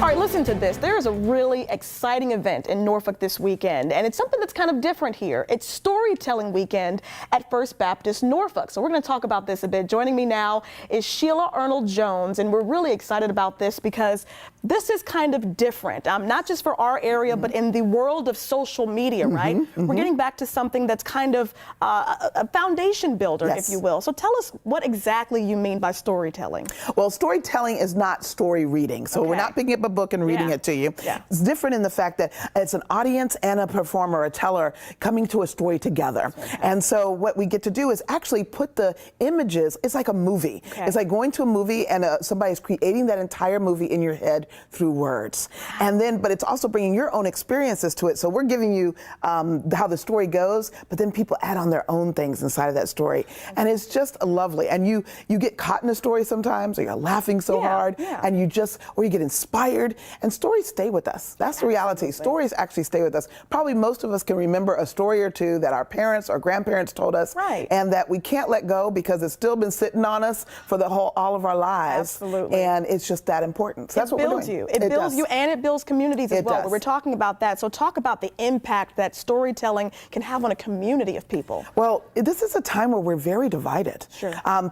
All right, listen to this. There is a really exciting event in Norfolk this weekend, and it's something that's kind of different here. It's Storytelling Weekend at First Baptist Norfolk. So we're going to talk about this a bit. Joining me now is Sheila Arnold-Jones, and we're really excited about this because this is kind of different, not just for our area, but in the world of social media, right? We're getting back to something that's kind of a foundation builder, if you will. So tell us what exactly you mean by storytelling. Well, storytelling is not story reading. So we're not picking up a book and reading it to you. It's different in the fact that it's an audience and a performer, a teller, coming to a story together. And so what we get to do is actually put the images, it's like a movie. It's like going to a movie and somebody's creating that entire movie in your head through words. And then, but it's also bringing your own experiences to it. So we're giving you how the story goes, but then people add on their own things inside of that story. And it's just lovely. And you get caught in a story sometimes, or you're laughing so hard, and you just, or you get inspired. And stories stay with us. That's the reality. Stories actually stay with us. Probably most of us can remember a story or two that our parents or grandparents told us, and that we can't let go because it's still been sitting on us for all of our lives. Absolutely. And it's just that important. So that's what we're doing. It builds you, and it builds communities as well. But we're talking about that. So talk about the impact that storytelling can have on a community of people. Well, this is a time where we're very divided.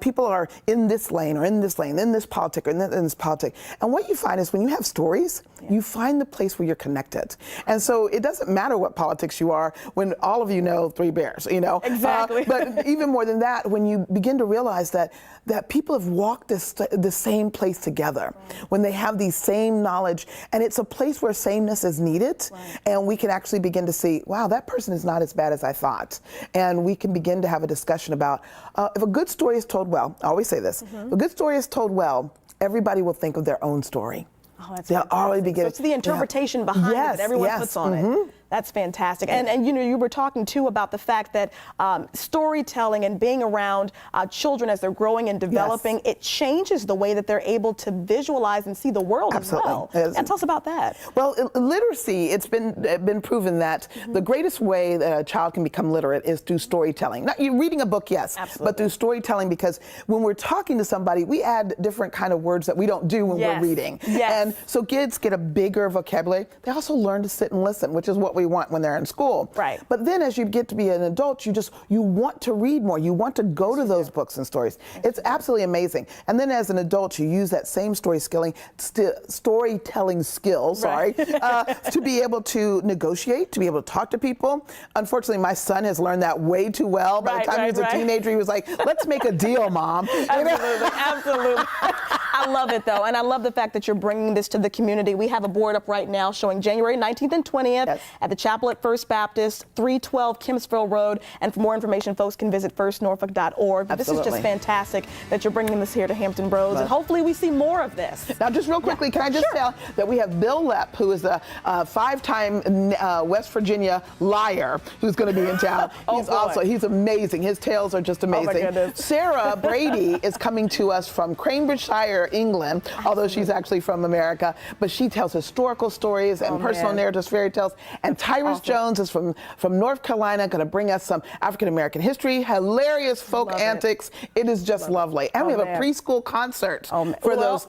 People are in this lane or in this lane, in this politic or in this politic. And what you find is when you have stories, you find the place where you're connected. And so it doesn't matter what politics you are when all of you know Three Bears, you know. Exactly. But even more than that, when you begin to realize that people have walked the same place together, when they have the same knowledge, and it's a place where sameness is needed, and we can actually begin to see, wow, that person is not as bad as I thought. And we can begin to have a discussion about, if a good story is told well, I always say this, if a good story is told well, everybody will think of their own story. Oh, that's They'll already begin. So it's the interpretation behind it that everyone puts on it. That's fantastic. And you know, you were talking too about the fact that storytelling and being around children as they're growing and developing, it changes the way that they're able to visualize and see the world as well. And tell us about that. Well, literacy, it's been proven that the greatest way that a child can become literate is through storytelling. Not you reading a book, but through storytelling, because when we're talking to somebody, we add different kind of words that we don't do when we're reading. And so kids get a bigger vocabulary. They also learn to sit and listen, which is what we want when they're in school. But then as you get to be an adult, you want to read more. You want to go to those books and stories. It's absolutely amazing. And then as an adult, you use that same storytelling skills, to be able to negotiate, to be able to talk to people. Unfortunately, my son has learned that way too well. By the time he was a teenager, he was like, let's make a deal, Mom. Absolutely. I love it, though, and I love the fact that you're bringing this to the community. We have a board up right now showing January 19th and 20th at the Chapel at First Baptist, 312 Kempsville Road. And for more information, folks can visit firstnorfolk.org. But this is just fantastic that you're bringing this here to Hampton Roads, and hopefully we see more of this. Now, just real quickly, can I just tell that we have Bill Lepp, who is a five-time West Virginia liar, who's going to be in town. He's amazing. His tales are just amazing. Oh, my goodness. Sarah Brady is coming to us from Cambridgeshire, England, although she's actually from America, but she tells historical stories and personal narratives, fairy tales. And Tyrus Jones is from North Carolina, going to bring us some African-American history, hilarious folk antics. It is just lovely. And we have a preschool concert for those